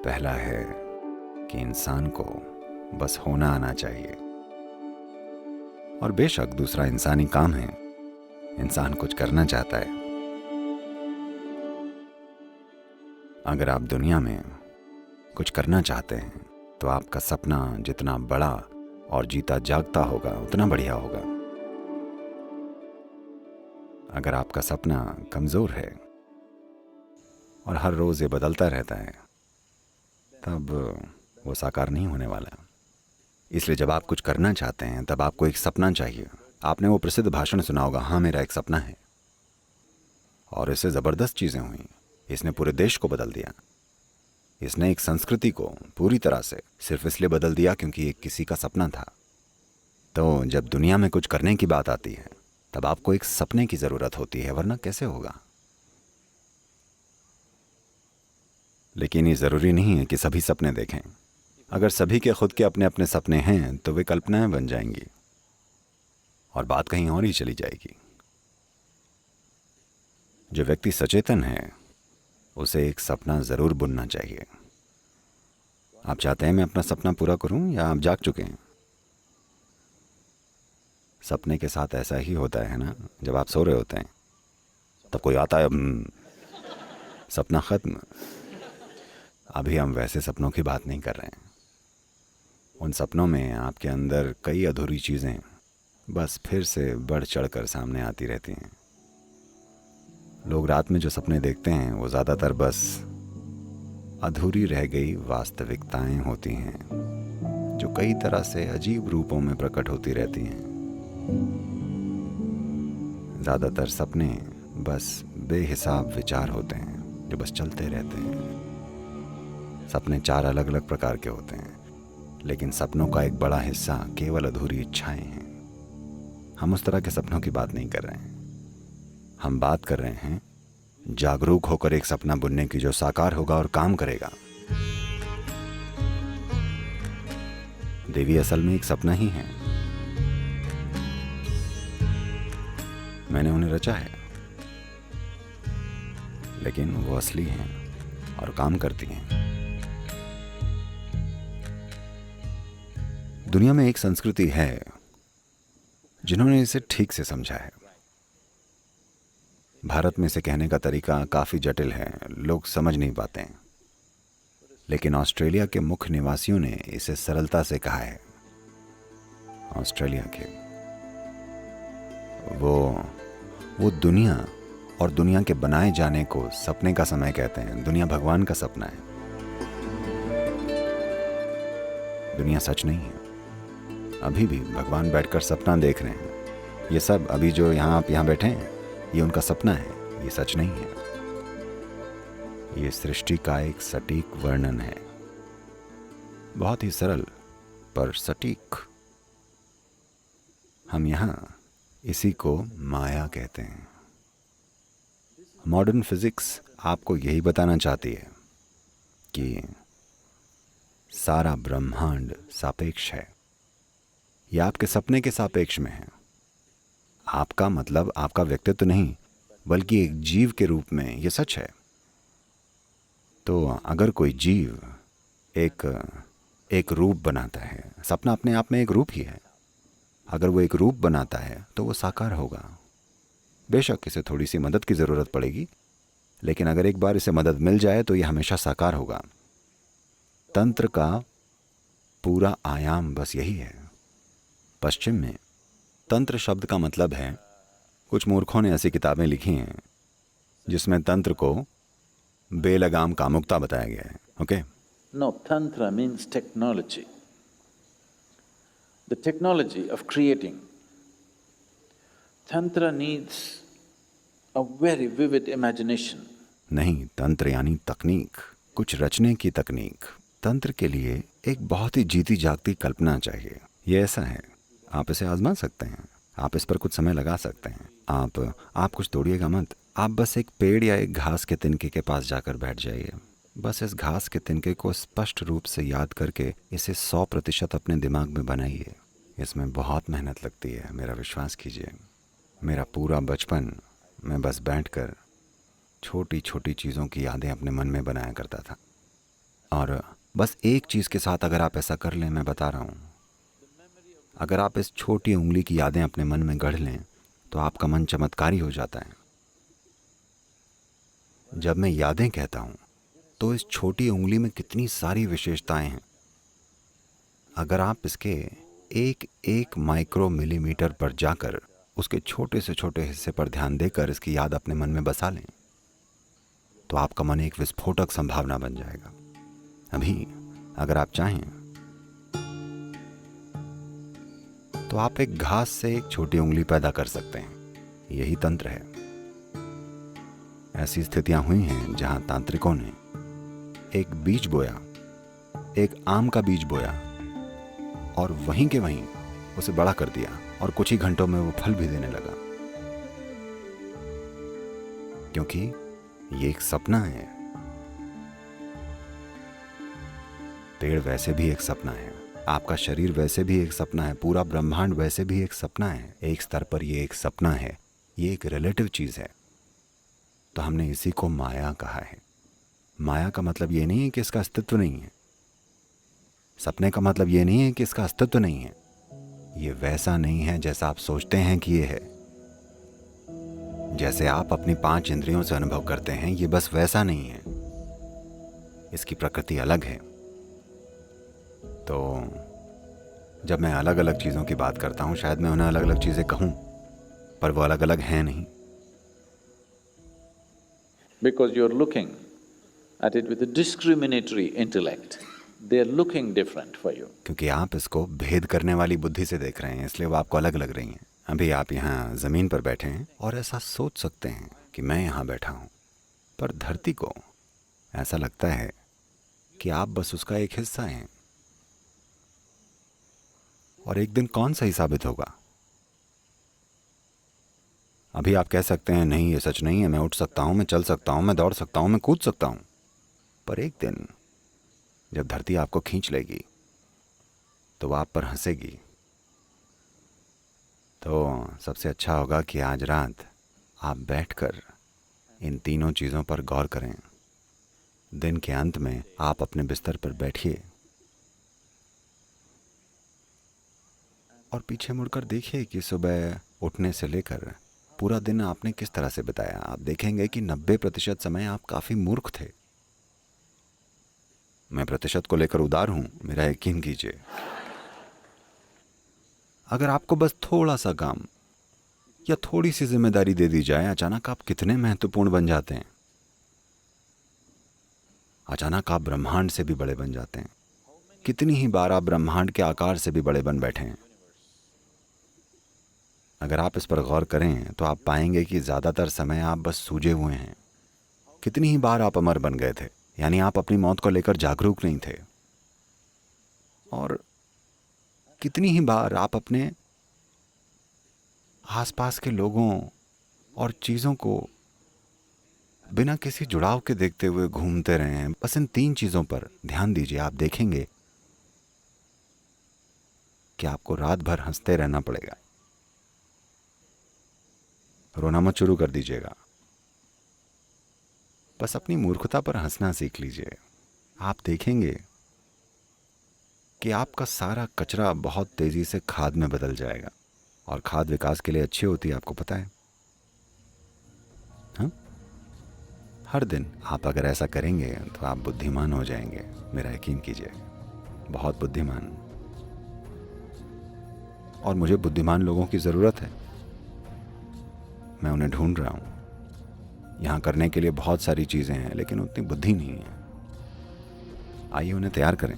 पहला है कि इंसान को बस होना आना चाहिए, और बेशक दूसरा इंसानी काम है, इंसान कुछ करना चाहता है। अगर आप दुनिया में कुछ करना चाहते हैं तो आपका सपना जितना बड़ा और जीता जागता होगा उतना बढ़िया होगा। अगर आपका सपना कमज़ोर है और हर रोज़ ये बदलता रहता है, तब वो साकार नहीं होने वाला। इसलिए जब आप कुछ करना चाहते हैं तब आपको एक सपना चाहिए। आपने वो प्रसिद्ध भाषण सुना होगा, हाँ मेरा एक सपना है, और इससे ज़बरदस्त चीज़ें हुई। इसने पूरे देश को बदल दिया। इसने एक संस्कृति को पूरी तरह से सिर्फ इसलिए बदल दिया क्योंकि ये किसी का सपना था। तो जब दुनिया में कुछ करने की बात आती है तब आपको एक सपने की ज़रूरत होती है, वरना कैसे होगा। लेकिन ये ज़रूरी नहीं है कि सभी सपने देखें। अगर सभी के खुद के अपने अपने सपने हैं तो वे कल्पनाएं बन जाएंगी और बात कहीं और ही चली जाएगी। जो व्यक्ति सचेतन है उसे एक सपना ज़रूर बुनना चाहिए। आप चाहते हैं मैं अपना सपना पूरा करूं, या आप जाग चुके हैं? सपने के साथ ऐसा ही होता है ना, जब आप सो रहे होते हैं तब कोई आता है, सपना ख़त्म। अभी हम वैसे सपनों की बात नहीं कर रहे हैं। उन सपनों में आपके अंदर कई अधूरी चीज़ें बस फिर से बढ़ चढ़ कर सामने आती रहती हैं। लोग रात में जो सपने देखते हैं वो ज़्यादातर बस अधूरी रह गई वास्तविकताएं होती हैं, जो कई तरह से अजीब रूपों में प्रकट होती रहती हैं। ज़्यादातर सपने बस बेहिसाब विचार होते हैं जो बस चलते रहते हैं। सपने 4 अलग अलग प्रकार के होते हैं, लेकिन सपनों का एक बड़ा हिस्सा केवल अधूरी इच्छाएं हैं। हम उस तरह के सपनों की बात नहीं कर रहे हैं। हम बात कर रहे हैं जागरूक होकर एक सपना बुनने की, जो साकार होगा और काम करेगा। देवी असल में एक सपना ही है। मैंने उन्हें रचा है, लेकिन वो असली हैं और काम करती हैं। दुनिया में एक संस्कृति है जिन्होंने इसे ठीक से समझा है। भारत में इसे कहने का तरीका काफ़ी जटिल है, लोग समझ नहीं पाते हैं। लेकिन ऑस्ट्रेलिया के मुख्य निवासियों ने इसे सरलता से कहा है। ऑस्ट्रेलिया के वो दुनिया और दुनिया के बनाए जाने को सपने का समय कहते हैं। दुनिया भगवान का सपना है। दुनिया सच नहीं है। अभी भी भगवान बैठकर सपना देख रहे हैं। ये सब अभी जो आप यहाँ बैठे हैं, ये उनका सपना है, ये सच नहीं है। ये सृष्टि का एक सटीक वर्णन है, बहुत ही सरल पर सटीक। हम यहाँ इसी को माया कहते हैं। मॉडर्न फिजिक्स आपको यही बताना चाहती है कि सारा ब्रह्मांड सापेक्ष है। यह आपके सपने के सापेक्ष में है। आपका मतलब आपका व्यक्तित्व नहीं, बल्कि एक जीव के रूप में यह सच है। तो अगर कोई जीव एक रूप बनाता है, सपना अपने आप में एक रूप ही है। अगर वो एक रूप बनाता है तो वो साकार होगा। बेशक इसे थोड़ी सी मदद की ज़रूरत पड़ेगी, लेकिन अगर एक बार इसे मदद मिल जाए तो यह हमेशा साकार होगा। तंत्र का पूरा आयाम बस यही है। पश्चिम में तंत्र शब्द का मतलब है, कुछ मूर्खों ने ऐसी किताबें लिखी हैं जिसमें तंत्र को बेलगाम कामुकता बताया गया है। Okay? No, Tantra means technology. The technology of creating. Tantra needs a very vivid imagination. नहीं, तंत्र यानी तकनीक, कुछ रचने की तकनीक। तंत्र के लिए एक बहुत ही जीती जागती कल्पना चाहिए। ये ऐसा है, आप इसे आजमा सकते हैं। आप इस पर कुछ समय लगा सकते हैं। आप कुछ तोड़िएगा मत। आप बस एक पेड़ या एक घास के तिनके के पास जाकर बैठ जाइए। बस इस घास के तिनके को स्पष्ट रूप से याद करके इसे 100% अपने दिमाग में बनाइए। इसमें बहुत मेहनत लगती है, मेरा विश्वास कीजिए। मेरा पूरा बचपन मैं बस बैठकर छोटी छोटी चीज़ों की यादें अपने मन में बनाया करता था। और बस एक चीज़ के साथ अगर आप ऐसा कर लें, मैं बता रहा हूँ, अगर आप इस छोटी उंगली की यादें अपने मन में गढ़ लें तो आपका मन चमत्कारी हो जाता है। जब मैं यादें कहता हूँ तो इस छोटी उंगली में कितनी सारी विशेषताएं हैं। अगर आप इसके एक एक माइक्रो मिलीमीटर पर जाकर उसके छोटे से छोटे हिस्से पर ध्यान देकर इसकी याद अपने मन में बसा लें तो आपका मन एक विस्फोटक संभावना बन जाएगा। अभी अगर आप चाहें तो आप एक घास से एक छोटी उंगली पैदा कर सकते हैं। यही तंत्र है। ऐसी स्थितियां हुई हैं जहां तांत्रिकों ने एक बीज बोया, एक आम का बीज बोया और वहीं के वहीं उसे बड़ा कर दिया और कुछ ही घंटों में वो फल भी देने लगा, क्योंकि ये एक सपना है। पेड़ वैसे भी एक सपना है, आपका शरीर वैसे भी एक सपना है, पूरा ब्रह्मांड वैसे भी एक सपना है। एक स्तर पर ये एक सपना है, ये एक रिलेटिव चीज है। तो हमने इसी को माया कहा है। माया का मतलब ये नहीं है कि इसका अस्तित्व नहीं है। सपने का मतलब ये नहीं है कि इसका अस्तित्व नहीं है। ये वैसा नहीं है जैसा आप सोचते हैं कि ये है। जैसे आप अपनी 5 इंद्रियों से अनुभव करते हैं, ये बस वैसा नहीं है। इसकी प्रकृति अलग है। तो जब मैं अलग अलग चीज़ों की बात करता हूँ, शायद मैं उन्हें अलग अलग चीज़ें कहूँ, पर वो अलग अलग हैं नहीं। Because you're looking at it with a discriminatory intellect, they're looking different for you. क्योंकि आप इसको भेद करने वाली बुद्धि से देख रहे हैं, इसलिए वो आपको अलग लग रही हैं। अभी आप यहाँ ज़मीन पर बैठे हैं और ऐसा सोच सकते हैं कि मैं यहाँ बैठा हूँ, पर धरती को ऐसा लगता है कि आप बस उसका एक हिस्सा हैं। और एक दिन कौन सही साबित होगा? अभी आप कह सकते हैं नहीं, ये सच नहीं है, मैं उठ सकता हूँ, मैं चल सकता हूँ, मैं दौड़ सकता हूँ, मैं कूद सकता हूँ। पर एक दिन जब धरती आपको खींच लेगी तो वो आप पर हंसेगी। तो सबसे अच्छा होगा कि आज रात आप बैठकर इन तीनों चीज़ों पर गौर करें। दिन के अंत में आप अपने बिस्तर पर बैठिए और पीछे मुड़कर देखिए कि सुबह उठने से लेकर पूरा दिन आपने किस तरह से बिताया। आप देखेंगे कि 90% समय आप काफ़ी मूर्ख थे। मैं प्रतिशत को लेकर उदार हूं, मेरा यकीन कीजिए। अगर आपको बस थोड़ा सा काम या थोड़ी सी जिम्मेदारी दे दी जाए, अचानक आप कितने महत्वपूर्ण बन जाते हैं। अचानक आप ब्रह्मांड से भी बड़े बन जाते हैं। कितनी ही बार आप ब्रह्मांड के आकार से भी बड़े बन बैठे हैं। अगर आप इस पर गौर करें तो आप पाएंगे कि ज़्यादातर समय आप बस सूझे हुए हैं। कितनी ही बार आप अमर बन गए थे, यानी आप अपनी मौत को लेकर जागरूक नहीं थे। और कितनी ही बार आप अपने आसपास के लोगों और चीज़ों को बिना किसी जुड़ाव के देखते हुए घूमते रहे हैं। बस इन 3 चीज़ों पर ध्यान दीजिए, आप देखेंगे कि आपको रात भर हंसते रहना पड़ेगा। रोना मत शुरू कर दीजिएगा, बस अपनी मूर्खता पर हंसना सीख लीजिए। आप देखेंगे कि आपका सारा कचरा बहुत तेजी से खाद में बदल जाएगा। और खाद विकास के लिए अच्छी होती है, आपको पता है। हाँ, हर दिन आप अगर ऐसा करेंगे तो आप बुद्धिमान हो जाएंगे, मेरा यकीन कीजिए, बहुत बुद्धिमान। और मुझे बुद्धिमान लोगों की ज़रूरत है। मैं उन्हें ढूंढ रहा हूँ। यहाँ करने के लिए बहुत सारी चीज़ें हैं, लेकिन उतनी बुद्धि नहीं है। आइए उन्हें तैयार करें।